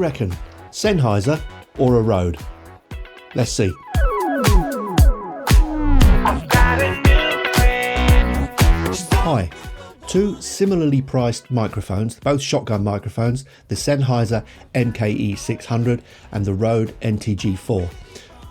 reckon? Sennheiser or a Rode? Let's see. Hi. Two similarly priced microphones, both shotgun microphones, the Sennheiser MKE600 and the Rode NTG4.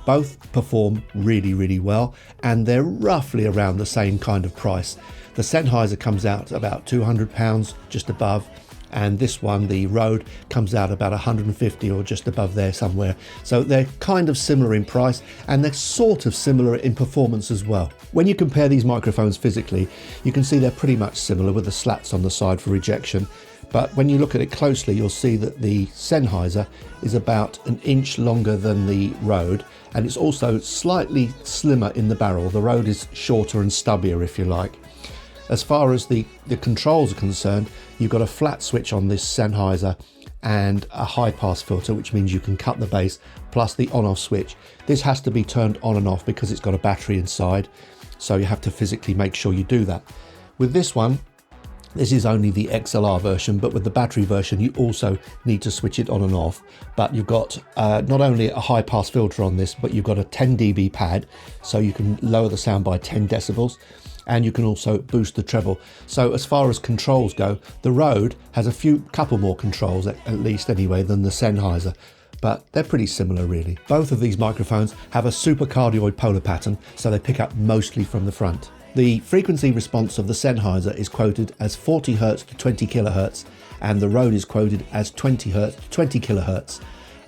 Both perform really well, and they're roughly around the same kind of price. The Sennheiser comes out about £200, just above, and this one, the Rode, comes out about 150 or just above there somewhere. So they're kind of similar in price, and they're sort of similar in performance as well. When you compare these microphones physically, you can see they're pretty much similar with the slats on the side for rejection. But when you look at it closely, you'll see that the Sennheiser is about an inch longer than the Rode, and it's also slightly slimmer in the barrel. The Rode is shorter and stubbier, if you like. As far as the controls are concerned, you've got a flat switch on this Sennheiser and a high pass filter, which means you can cut the bass, plus the on-off switch. This has to be turned on and off because it's got a battery inside, so you have to physically make sure you do that. With this one, this is only the XLR version, but with the battery version you also need to switch it on and off. But you've got not only a high pass filter on this, but you've got a 10 dB pad, so you can lower the sound by 10 decibels. And you can also boost the treble. So as far as controls go, the Rode has a couple more controls, at least anyway, than the Sennheiser, but they're pretty similar really. Both of these microphones have a supercardioid polar pattern, so they pick up mostly from the front. The frequency response of the Sennheiser is quoted as 40 Hz to 20 kHz, and the Rode is quoted as 20 Hz to 20 kHz.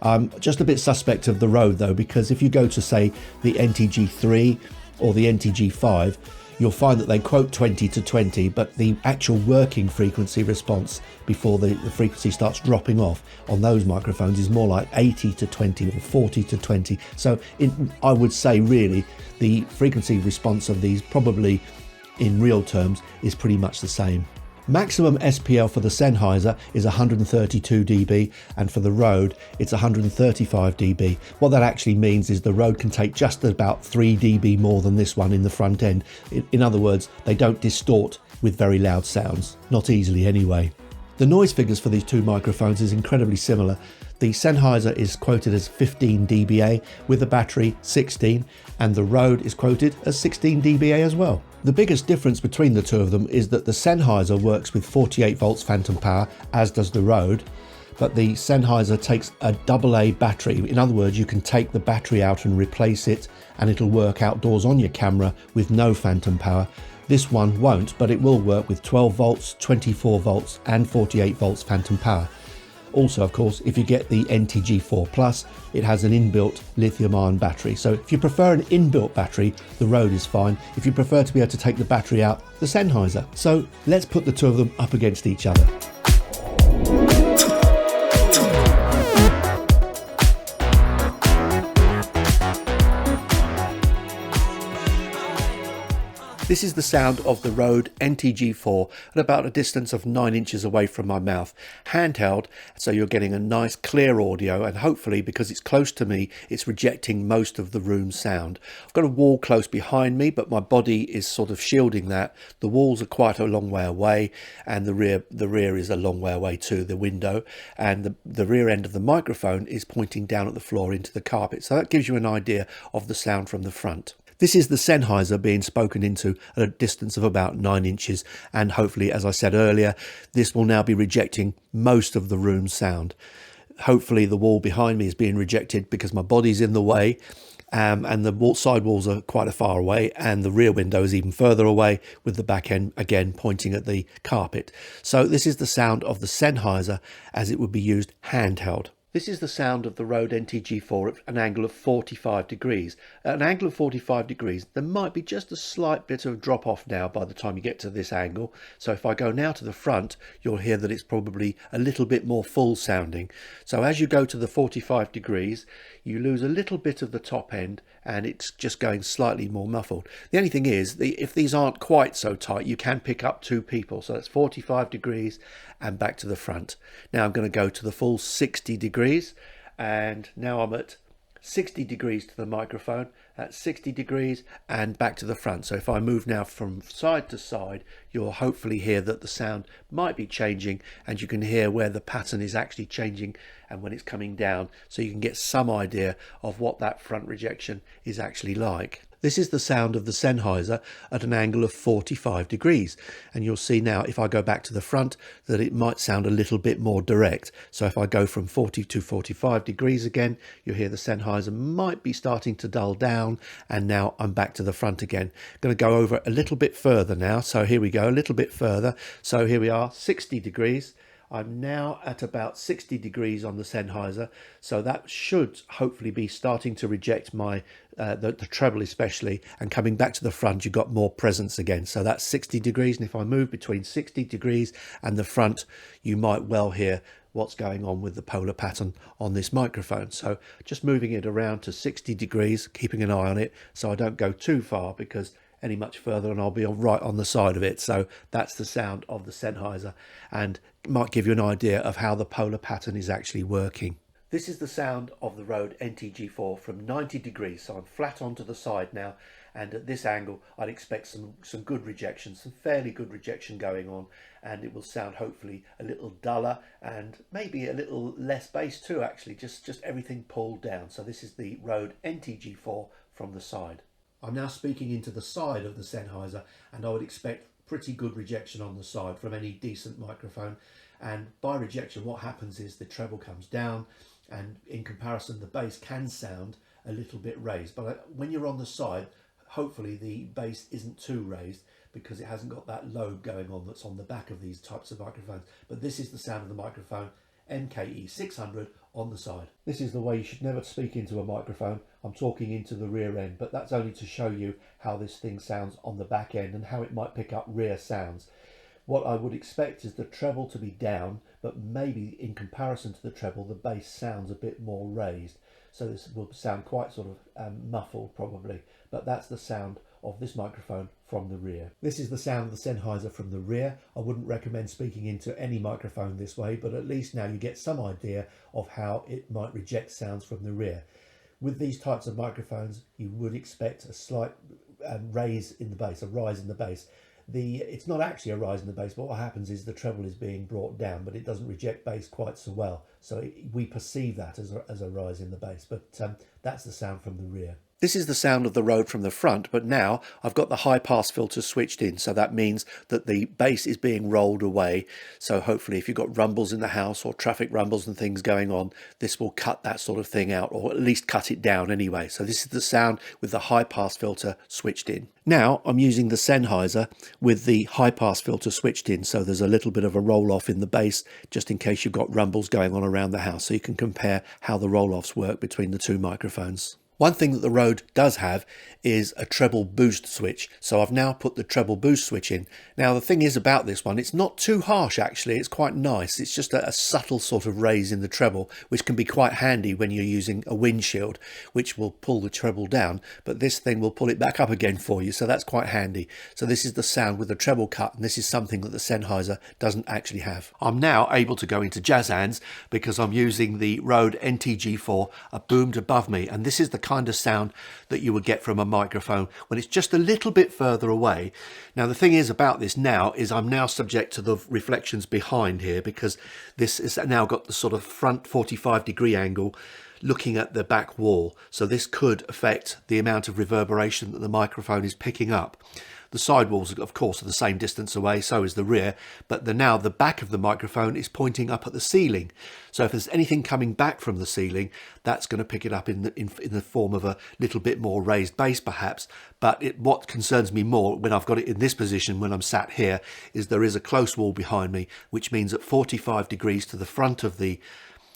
I'm just a bit suspect of the Rode though, because if you go to say the NTG3 or the NTG5, you'll find that they quote 20 to 20, but the actual working frequency response before the frequency starts dropping off on those microphones is more like 80 to 20 or 40 to 20. So I would say really the frequency response of these probably in real terms is pretty much the same. Maximum SPL for the Sennheiser is 132 dB, and for the Rode it's 135 dB. What that actually means is the Rode can take just about 3 dB more than this one in the front end. In other words, they don't distort with very loud sounds, not easily anyway. The noise figures for these two microphones is incredibly similar. The Sennheiser is quoted as 15 dBA with the battery 16, and the Rode is quoted as 16 dBA as well. The biggest difference between the two of them is that the Sennheiser works with 48 volts phantom power, as does the Rode, but the Sennheiser takes a AA battery. In other words, you can take the battery out and replace it, and it'll work outdoors on your camera with no phantom power. This one won't, but it will work with 12 volts, 24 volts and 48 volts phantom power. Also, of course, if you get the NTG4 Plus, it has an inbuilt lithium-ion battery. So if you prefer an inbuilt battery, the Rode is fine. If you prefer to be able to take the battery out, the Sennheiser. So let's put the two of them up against each other. This is the sound of the Rode NTG4 at about a distance of 9 inches away from my mouth, handheld, so you're getting a nice clear audio, and hopefully because it's close to me it's rejecting most of the room sound. I've got a wall close behind me, but my body is sort of shielding that. The walls are quite a long way away, and the rear is a long way away too, the window, and the rear end of the microphone is pointing down at the floor into the carpet, so that gives you an idea of the sound from the front. This is the Sennheiser being spoken into at a distance of about 9 inches, and hopefully, as I said earlier, this will now be rejecting most of the room sound. Hopefully the wall behind me is being rejected because my body's in the way, and the side walls are quite a far away, and the rear window is even further away, with the back end again pointing at the carpet. So this is the sound of the Sennheiser as it would be used handheld. This is the sound of the Rode NTG4 at an angle of 45 degrees. At an angle of 45 degrees, there might be just a slight bit of drop off now by the time you get to this angle. So if I go now to the front, you'll hear that it's probably a little bit more full sounding. So as you go to the 45 degrees, you lose a little bit of the top end, and it's just going slightly more muffled. The only thing is, if these aren't quite so tight, you can pick up two people. So that's 45 degrees and back to the front. Now I'm going to go to the full 60 degrees, and now I'm at 60 degrees to the microphone, at 60 degrees, and back to the front. So if I move now from side to side, you'll hopefully hear that the sound might be changing, and you can hear where the pattern is actually changing and when it's coming down, so you can get some idea of what that front rejection is actually like. This is the sound of the Sennheiser at an angle of 45 degrees. And you'll see now, if I go back to the front, that it might sound a little bit more direct. So if I go from 40 to 45 degrees again, you'll hear the Sennheiser might be starting to dull down. And now I'm back to the front again. Going to go over a little bit further now. So here we go, a little bit further. So here we are, 60 degrees. I'm now at about 60 degrees on the Sennheiser, so that should hopefully be starting to reject my the treble especially, and coming back to the front you've got more presence again. So that's 60 degrees, and if I move between 60 degrees and the front, you might well hear what's going on with the polar pattern on this microphone. So just moving it around to 60 degrees, keeping an eye on it so I don't go too far, because any much further and I'll be right on the side of it. So that's the sound of the Sennheiser, and might give you an idea of how the polar pattern is actually working. This is the sound of the Rode NTG4 from 90 degrees. So I'm flat onto the side now, and at this angle I'd expect some good rejection, some fairly good rejection going on, and it will sound hopefully a little duller and maybe a little less bass too, actually, just everything pulled down. So this is the Rode NTG4 from the side. I'm now speaking into the side of the Sennheiser, and I would expect pretty good rejection on the side from any decent microphone. And by rejection, what happens is the treble comes down, and in comparison the bass can sound a little bit raised. But when you're on the side, hopefully the bass isn't too raised, because it hasn't got that lobe going on that's on the back of these types of microphones. But this is the sound of the microphone MKE600 on the side. This is the way you should never speak into a microphone. I'm talking into the rear end, but that's only to show you how this thing sounds on the back end and how it might pick up rear sounds. What I would expect is the treble to be down, but maybe in comparison to the treble, the bass sounds a bit more raised. So this will sound quite sort of muffled probably, but that's the sound of this microphone from the rear. This is the sound of the Sennheiser from the rear. I wouldn't recommend speaking into any microphone this way, but at least now you get some idea of how it might reject sounds from the rear. With these types of microphones, you would expect a slight raise in the bass, a rise in the bass. It's not actually a rise in the bass, but what happens is the treble is being brought down, but it doesn't reject bass quite so well. So we perceive that as a rise in the bass, but that's the sound from the rear. This is the sound of the Rode from the front, but now I've got the high pass filter switched in, so that means that the bass is being rolled away. So hopefully if you've got rumbles in the house or traffic rumbles and things going on, this will cut that sort of thing out, or at least cut it down anyway. So this is the sound with the high pass filter switched in. Now I'm using the Sennheiser with the high pass filter switched in, so there's a little bit of a roll off in the bass, just in case you've got rumbles going on around the house, so you can compare how the roll offs work between the two microphones. One thing that the Rode does have is a treble boost switch. So I've now put the treble boost switch in. Now the thing is about this one, it's not too harsh actually, it's quite nice. It's just a subtle sort of raise in the treble, which can be quite handy when you're using a windshield, which will pull the treble down, but this thing will pull it back up again for you, so that's quite handy. So this is the sound with the treble cut, and this is something that the Sennheiser doesn't actually have. I'm now able to go into jazz hands because I'm using the Rode NTG4 boomed above me, and this is the kind of sound that you would get from a microphone when it's just a little bit further away. Now the thing is about this now is I'm now subject to the reflections behind here, because this has now got the sort of front 45-degree angle looking at the back wall, so this could affect the amount of reverberation that the microphone is picking up. The side walls, of course, are the same distance away, so is the rear, but now the back of the microphone is pointing up at the ceiling. So if there's anything coming back from the ceiling, that's going to pick it up in the form of a little bit more raised bass, perhaps. But what concerns me more when I've got it in this position, when I'm sat here, is there is a close wall behind me, which means at 45 degrees to the front of the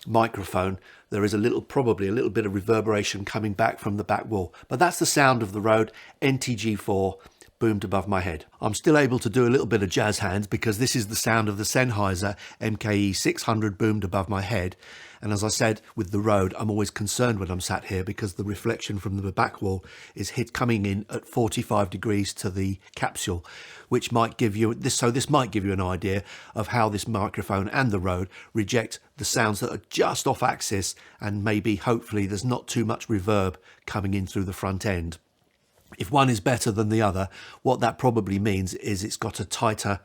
microphone, there is probably a little bit of reverberation coming back from the back wall. But that's the sound of the Rode NTG4 boomed above my head. I'm still able to do a little bit of jazz hands because this is the sound of the Sennheiser MKE600 boomed above my head. And as I said, with the Rode, I'm always concerned when I'm sat here because the reflection from the back wall is coming in at 45 degrees to the capsule, which might give you this. So this might give you an idea of how this microphone and the Rode reject the sounds that are just off axis, and maybe hopefully there's not too much reverb coming in through the front end. If one is better than the other, what that probably means is it's got a tighter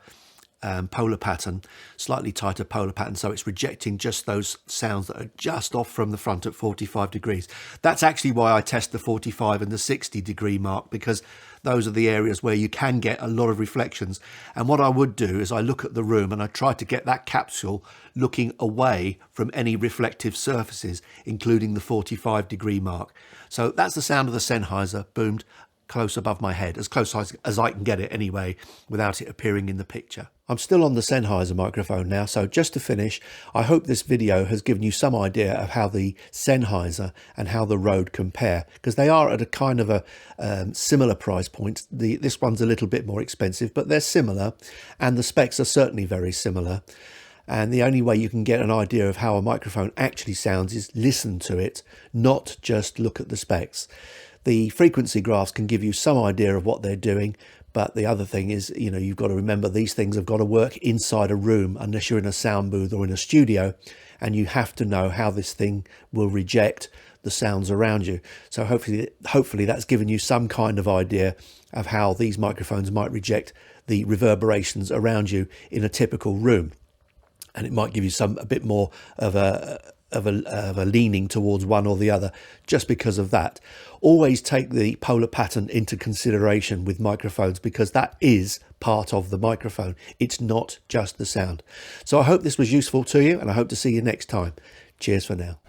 polar pattern, slightly tighter polar pattern, so it's rejecting just those sounds that are just off from the front at 45 degrees. That's actually why I test the 45 and the 60 degree mark, because those are the areas where you can get a lot of reflections. And what I would do is I look at the room and I try to get that capsule looking away from any reflective surfaces, including the 45 degree mark. So that's the sound of the Sennheiser boomed close above my head, as close as I can get it anyway, without it appearing in the picture. I'm still on the Sennheiser microphone now, so just to finish, I hope this video has given you some idea of how the Sennheiser and how the Rode compare, because they are at a kind of a similar price point. This one's a little bit more expensive, but they're similar, and the specs are certainly very similar. And the only way you can get an idea of how a microphone actually sounds is listen to it, not just look at the specs. The frequency graphs can give you some idea of what they're doing, but the other thing is, you know, you've got to remember these things have got to work inside a room unless you're in a sound booth or in a studio, and you have to know how this thing will reject the sounds around you. So hopefully that's given you some kind of idea of how these microphones might reject the reverberations around you in a typical room. And it might give you a bit more of a leaning towards one or the other just because of that. Always take the polar pattern into consideration with microphones, because that is part of the microphone. It's not just the sound. So I hope this was useful to you, and I hope to see you next time. Cheers for now.